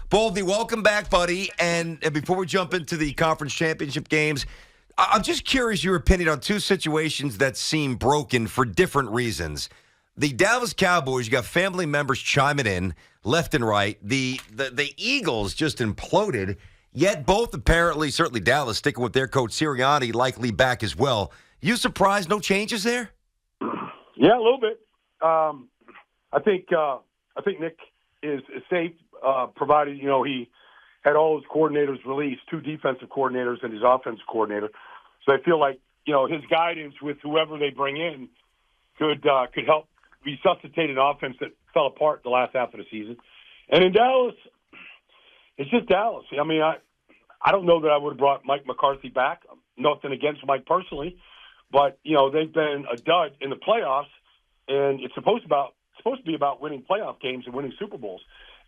Baldy, welcome back, buddy. And before we jump into the conference championship games, I'm just curious your opinion on two situations that seem broken for different reasons. The Dallas Cowboys, you got family members chiming in left and right. The Eagles just imploded, yet both apparently, certainly Dallas, sticking with their coach Sirianni, likely back as well. You surprised no changes there? Yeah, a little bit. I think Nick is safe, provided he had all his coordinators released, two defensive coordinators and his offensive coordinator. So I feel like his guidance with whoever they bring in could help resuscitate an offense that fell apart the last half of the season. And in Dallas, it's just Dallas. I mean, I don't know that I would have brought Mike McCarthy back. Nothing against Mike personally, but they've been a dud in the playoffs, and it's supposed to be about winning playoff games and winning Super Bowls,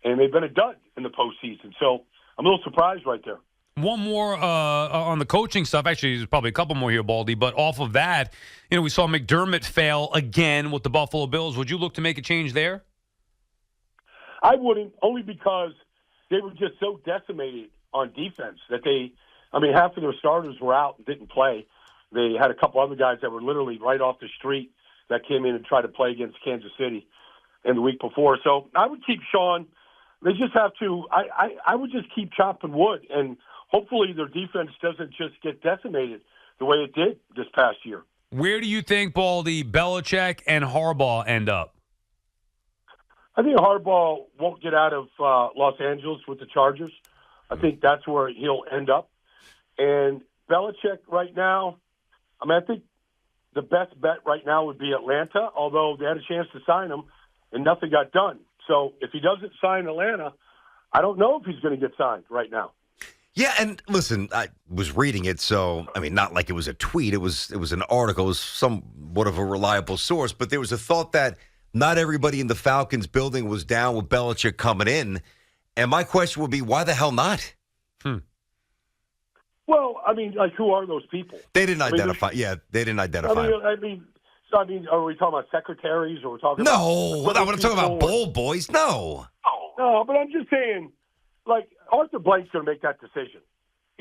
and they've been a dud in the postseason. So I'm a little surprised right there. One more on the coaching stuff. Actually, there's probably a couple more here, Baldy. But off of that, we saw McDermott fail again with the Buffalo Bills. Would you look to make a change there? I wouldn't, only because they were just so decimated on defense that half of their starters were out and didn't play. They had a couple other guys that were literally right off the street that came in and tried to play against Kansas City in the week before. So I would keep Sean. They just have to – I would just keep chopping wood, and hopefully their defense doesn't just get decimated the way it did this past year. Where do you think, Baldy, Belichick and Harbaugh end up? I think Harbaugh won't get out of Los Angeles with the Chargers. I think that's where he'll end up. And Belichick right now, I think the best bet right now would be Atlanta, although they had a chance to sign him and nothing got done. So if he doesn't sign Atlanta, I don't know if he's going to get signed right now. Yeah, and listen, I was reading it, so, not like it was a tweet. It was an article. It was somewhat of a reliable source, but there was a thought that not everybody in the Falcons building was down with Belichick coming in. And my question would be, why the hell not? Well, who are those people? They didn't identify. Yeah, they didn't identify. Are we talking about secretaries or we're talking about... No, I'm talking about bowl boys. No. No, but I'm just saying, Arthur Blank's going to make that decision.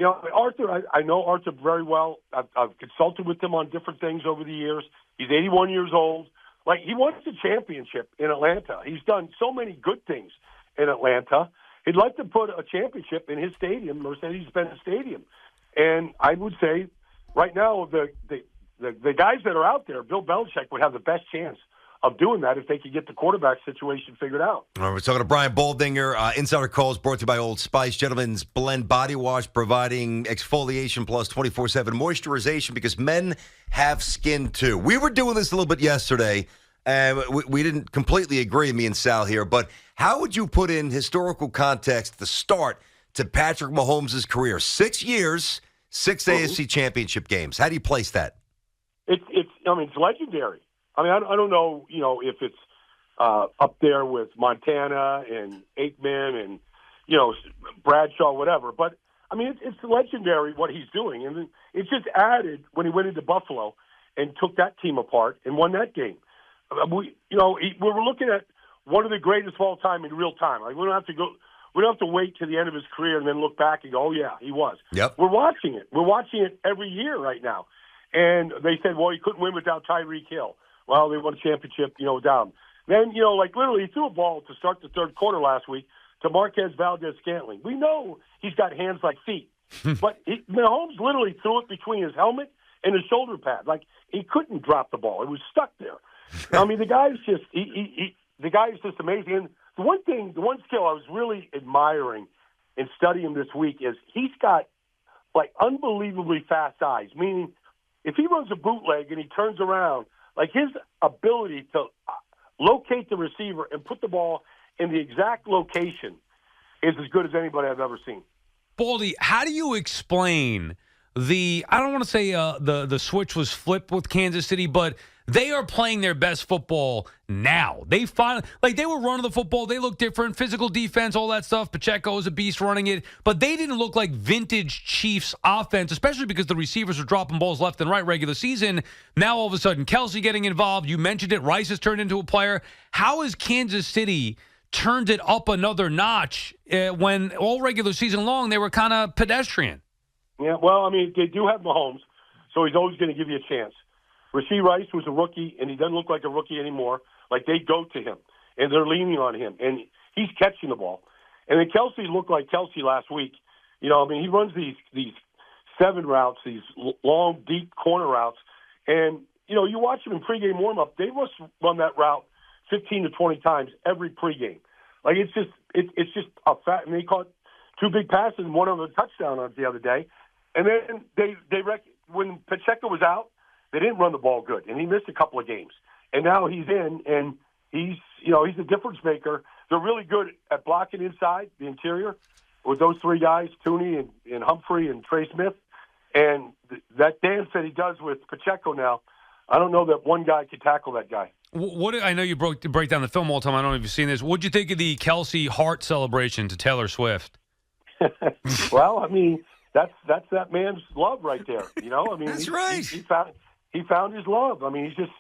Arthur, I know Arthur very well. I've consulted with him on different things over the years. He's 81 years old. He wants a championship in Atlanta. He's done so many good things in Atlanta. He'd like to put a championship in his stadium, Mercedes-Benz Stadium. And I would say right now the guys that are out there, Bill Belichick would have the best chance of doing that if they could get the quarterback situation figured out. All right, we're talking to Brian Baldinger. Insider Calls brought to you by Old Spice. Gentlemen's Blend Body Wash providing exfoliation plus 24/7 moisturization because men have skin too. We were doing this a little bit yesterday, and we didn't completely agree, me and Sal here, but how would you put in historical context the start to Patrick Mahomes' career? 6 years, 6 AFC championship games. How do you place that? It's legendary. I don't know, if it's up there with Montana and Aikman and, Bradshaw, whatever. But, it's legendary what he's doing. And it just added when he went into Buffalo and took that team apart and won that game. We were looking at one of the greatest of all time in real time. We don't have to wait to the end of his career and then look back and go, oh, yeah, he was. Yep. We're watching it. We're watching it every year right now. And they said, well, he couldn't win without Tyreek Hill. Well, they won a championship, without him. Then, literally he threw a ball to start the third quarter last week to Marquez Valdez-Scantling. We know he's got hands like feet. But Mahomes literally threw it between his helmet and his shoulder pad. He couldn't drop the ball. It was stuck there. The guy's just the guy's just amazing. And the one skill I was really admiring in studying this week is he's got unbelievably fast eyes. Meaning, if he runs a bootleg and he turns around, his ability to locate the receiver and put the ball in the exact location is as good as anybody I've ever seen. Baldy, how do you explain I don't want to say the switch was flipped with Kansas City, but they are playing their best football now. They finally, they were running the football. They look different, physical defense, all that stuff. Pacheco is a beast running it, but they didn't look like vintage Chiefs offense, especially because the receivers are dropping balls left and right regular season. Now all of a sudden, Kelsey getting involved. You mentioned it. Rice has turned into a player. How is Kansas City turned it up another notch when all regular season long they were kind of pedestrian. Yeah, well, I mean, they do have Mahomes, so he's always going to give you a chance. Rashee Rice was a rookie, and he doesn't look like a rookie anymore. Like, they go to him, and they're leaning on him, and he's catching the ball. And then Kelsey looked like Kelsey last week. You know, I mean, he runs these 7 routes, these long, deep corner routes, and, you know, you watch him in pregame warm-up, they must run that route 15 to 20 times every pregame. Like, it's just a fact. And they caught 2 big passes and one of them a touchdown on it the other day. And then when Pacheco was out, they didn't run the ball good, and he missed a couple of games. And now he's in, and he's a difference maker. They're really good at blocking inside the interior with those 3 guys, Tooney and Humphrey and Trey Smith. And that dance that he does with Pacheco now, I don't know that one guy could tackle that guy. What I know you break down the film all the time. I don't know if you've seen this. What'd you think of the Kelsey Hart celebration to Taylor Swift? Well, I mean, that's that man's love right there. You know, I mean, that's right. He found his love. I mean, he's just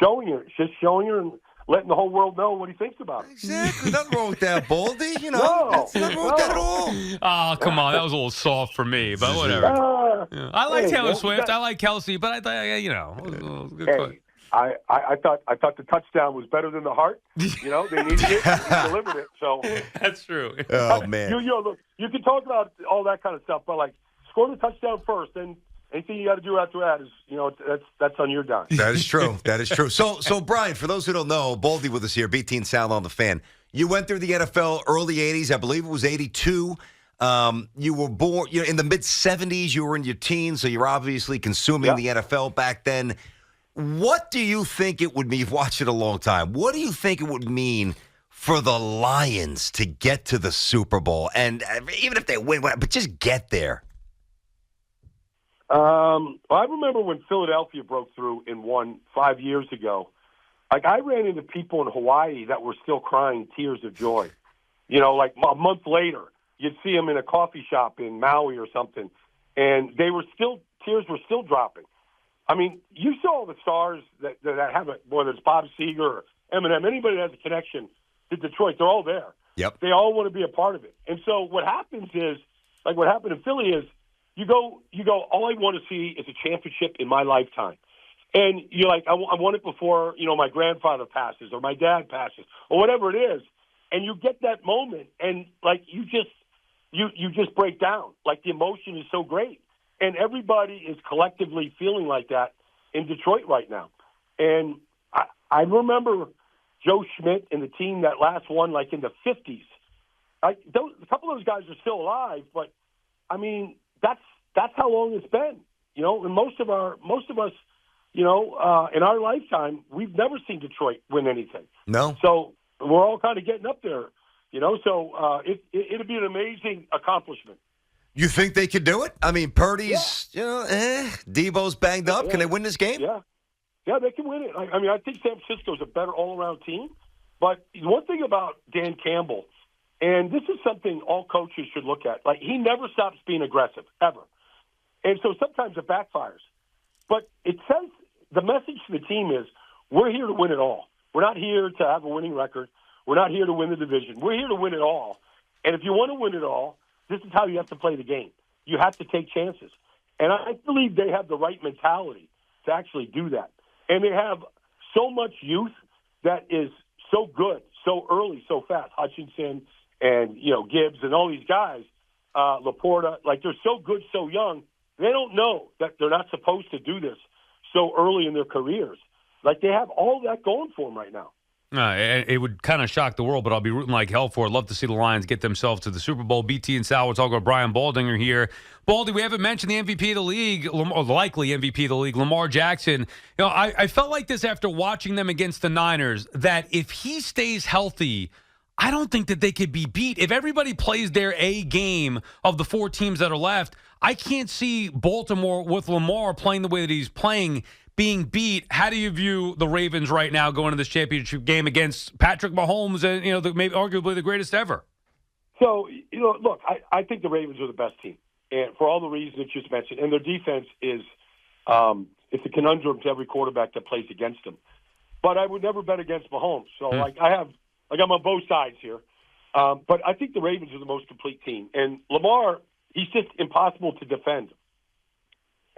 showing her, and letting the whole world know what he thinks about it. Exactly. Nothing wrong with that, Baldy. You know, nothing wrong with that at all. Oh, come on. That was a little soft for me, but whatever. I like Taylor Swift. I like Kelsey, but I thought, you know. Hey, I thought the touchdown was better than the heart. You know, they needed it. He delivered it. So that's true. Oh, man. Look, you can talk about all that kind of stuff, but, like, score the touchdown first, then anything you got to do after that is, you know, that's on your dime. That is true. That is true. So Brian, for those who don't know, Baldy with us here, BT and Sal on the Fan. You went through the NFL early 80s. I believe it was 82. You were born in the mid-70s. You were in your teens, so you're obviously consuming the NFL back then. What do you think it would mean? You've watched it a long time. What do you think it would mean for the Lions to get to the Super Bowl? And even if they win, but just get there. I remember when Philadelphia broke through and won 5 years ago. Like, I ran into people in Hawaii that were still crying tears of joy. You know, like a month later, you'd see them in a coffee shop in Maui or something, and tears were still dropping. I mean, you saw the stars that have it, whether it's Bob Seger or Eminem, anybody that has a connection to Detroit, they're all there. Yep. They all want to be a part of it. And so what happens is, like what happened in Philly is, you go, all I want to see is a championship in my lifetime. And you're like, I want it before, you know, my grandfather passes or my dad passes or whatever it is. And you get that moment and, like, you just break down. Like, the emotion is so great. And everybody is collectively feeling like that in Detroit right now. And I remember Joe Schmidt and the team that last won, like, in the 50s. A couple of those guys are still alive, but, I mean, that's how long it's been, you know. And most of us, you know, in our lifetime, we've never seen Detroit win anything. No. So we're all kind of getting up there, you know. So it'd be an amazing accomplishment. You think they could do it? I mean, Purdy's, you know, Debo's banged up. Can they win this game? Yeah, they can win it. I mean, I think San Francisco's a better all-around team. But one thing about Dan Campbell, and this is something all coaches should look at, like, he never stops being aggressive, ever. And so sometimes it backfires. But it says the message to the team is, we're here to win it all. We're not here to have a winning record. We're not here to win the division. We're here to win it all. And if you want to win it all, this is how you have to play the game. You have to take chances. And I believe they have the right mentality to actually do that. And they have so much youth that is so good, so early, so fast. Hutchinson and, you know, Gibbs and all these guys, Laporta, like, they're so good, so young. They don't know that they're not supposed to do this so early in their careers. Like, they have all that going for them right now. It would kind of shock the world, but I'll be rooting like hell for it. Love to see the Lions get themselves to the Super Bowl. BT and Sal, we're talking about Brian Baldinger here. Baldy, we haven't mentioned the MVP of the league, or likely MVP of the league, Lamar Jackson. You know, I felt like this after watching them against the Niners, that if he stays healthy, I don't think that they could be beat. If everybody plays their A game of the 4 teams that are left, I can't see Baltimore with Lamar playing the way that he's playing being beat. How do you view the Ravens right now going to this championship game against Patrick Mahomes and, you know, maybe arguably the greatest ever? So, you know, look, I think the Ravens are the best team, and for all the reasons that you just mentioned. And their defense is it's a conundrum to every quarterback that plays against them. But I would never bet against Mahomes. So, like, I have like I'm on both sides here. But I think the Ravens are the most complete team. And Lamar, he's just impossible to defend.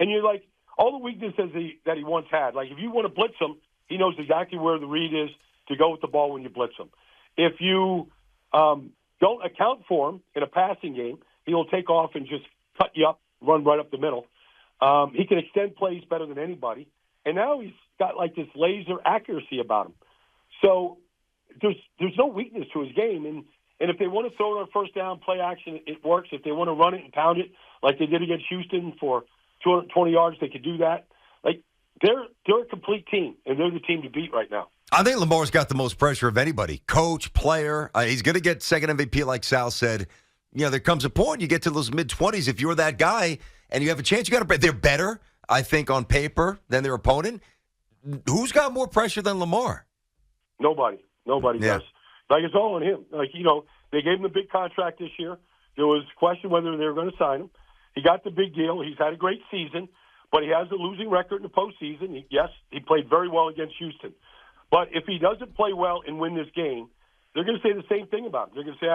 And you're like, all the weaknesses that he once had, like if you want to blitz him, he knows exactly where the read is to go with the ball when you blitz him. If you don't account for him in a passing game, he'll take off and just cut you up, run right up the middle. He can extend plays better than anybody. And now he's got like this laser accuracy about him. So there's no weakness to his game. And if they want to throw it on first down, play action, it works. If they want to run it and pound it like they did against Houston for 220 yards, they could do that. Like they're a complete team, and they're the team to beat right now. I think Lamar's got the most pressure of anybody. Coach, player. He's going to get second MVP, like Sal said. You know, there comes a point you get to those mid-20s. If you're that guy and you have a chance, you got to. They're better, I think, on paper than their opponent. Who's got more pressure than Lamar? Nobody does. Like it's all on him. Like they gave him the big contract this year. There was question whether they were going to sign him. He got the big deal. He's had a great season, but he has a losing record in the postseason. Yes, he played very well against Houston. But if he doesn't play well and win this game, they're going to say the same thing about him. They're going to say,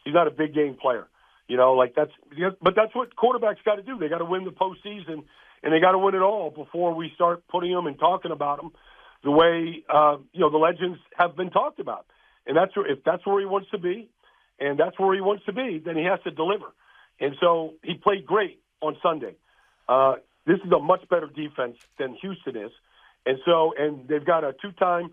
he's not a big game player. But that's what quarterbacks got to do. They got to win the postseason, and they got to win it all before we start putting them and talking about them the way the legends have been talked about. And if that's where he wants to be, and that's where he wants to be, then he has to deliver. And so he played great on Sunday. This is a much better defense than Houston is. And they've got a two-time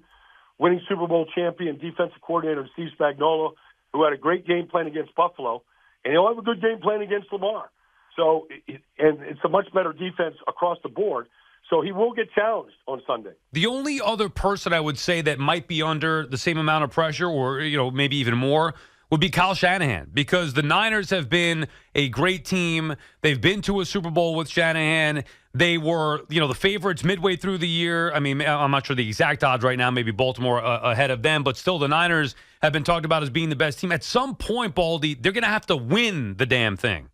winning Super Bowl champion defensive coordinator, Steve Spagnuolo, who had a great game plan against Buffalo, and he'll have a good game plan against Lamar. So, and it's a much better defense across the board. So he will get challenged on Sunday. The only other person I would say that might be under the same amount of pressure, or maybe even more, would be Kyle Shanahan, because the Niners have been a great team. They've been to a Super Bowl with Shanahan. They were, the favorites midway through the year. I mean, I'm not sure the exact odds right now. Maybe Baltimore ahead of them, but still the Niners have been talked about as being the best team. At some point, Baldy, they're going to have to win the damn thing.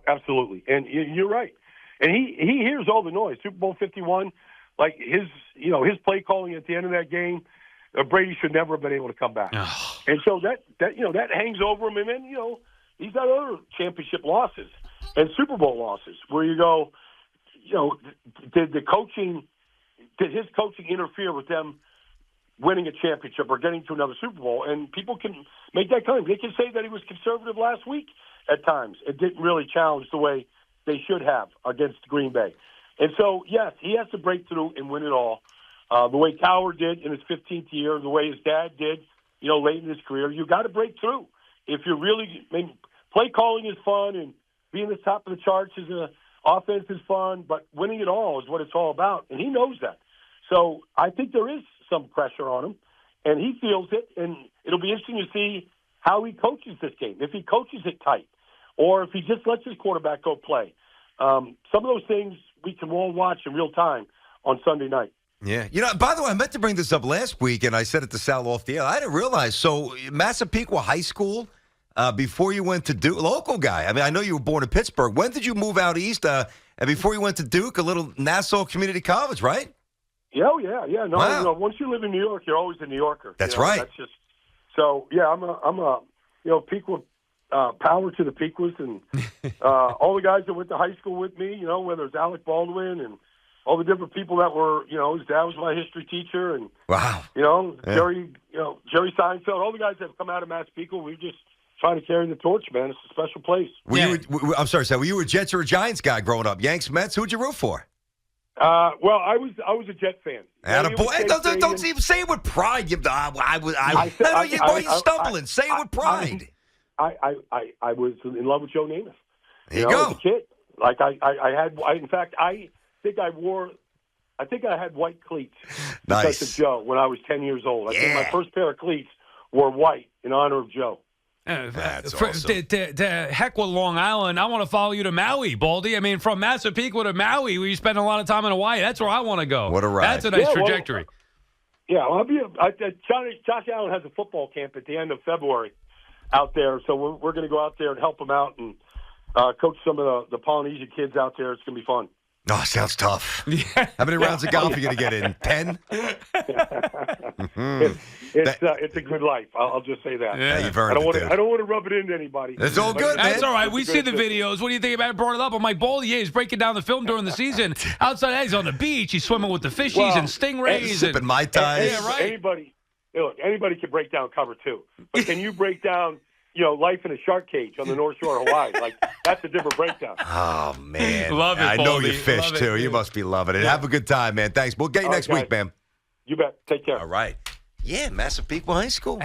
Absolutely. And you're right. And he hears all the noise. Super Bowl 51, like his play calling at the end of that game, Brady should never have been able to come back. And so that hangs over him. And then, he's got other championship losses and Super Bowl losses where you go, did his coaching interfere with them winning a championship or getting to another Super Bowl? And people can make that claim. They can say that he was conservative last week at times. It didn't really challenge the way they should have against Green Bay. And so, yes, he has to break through and win it all. The way Cowher did in his 15th year, the way his dad did, late in his career. You got to break through. If you're really, play calling is fun and being the top of the charts is offense is fun, but winning it all is what it's all about, and he knows that. So I think there is some pressure on him, and he feels it, and it'll be interesting to see how he coaches this game. If he coaches it tight, or if he just lets his quarterback go play. Some of those things we can all watch in real time on Sunday night. Yeah. By the way, I meant to bring this up last week, and I said it to Sal off the air. I didn't realize. So, Massapequa High School, before you went to Duke, local guy. I mean, I know you were born in Pittsburgh. When did you move out east? And before you went to Duke, a little Nassau Community College, right? Yeah. No, wow. Once you live in New York, you're always a New Yorker. That's right. That's just so. Yeah, I'm a Pequot. Power to the Pequots and all the guys that went to high school with me. Whether it's Alec Baldwin and all the different people that were. His dad was my history teacher, and wow. Jerry Seinfeld. All the guys that have come out of Massapequa. We just trying to carry the torch, man. It's a special place. I'm sorry, Sal. Were you a Jets or a Giants guy growing up? Yanks, Mets. Who'd you root for? Well, I was a Jet fan. Don't even say it with pride. Why are you stumbling? Say it with pride. I was in love with Joe Namath. There you go. As a kid. Like I think I had white cleats because of Joe when I was 10 years old. I think my first pair of cleats were white in honor of Joe. That's awesome. To heck with Long Island, I want to follow you to Maui, Baldy. I mean, from Massapequa to Maui, where you spend a lot of time in Hawaii, that's where I want to go. What a ride. That's a nice trajectory. Well, Josh Allen has a football camp at the end of February out there, so we're going to go out there and help him out and coach some of the Polynesian kids out there. It's going to be fun. Oh, sounds tough. How many rounds of golf are you going to get in? 10? It's a good life. I'll just say that. Yeah, you've earned it, dude. I don't want to rub it into anybody. It's all good, man. That's all right. We see the videos. What do you think about it? Brought it up. I'm like, Baldy, yeah, he's breaking down the film during the season. Outside that, he's on the beach. He's swimming with the fishies and stingrays. Sipping Mai Tais. Yeah, right. Anybody can break down cover 2. But can you break down, life in a shark cage on the North Shore of Hawaii? Like, that's a different breakdown. Oh, man. Love it, I know Baldy. you fish, Love it, too. You dude. must be loving it. Have a good time, man. Thanks. We'll get you next week, man. You bet. Take care. All right. Yeah, Massapequa High School.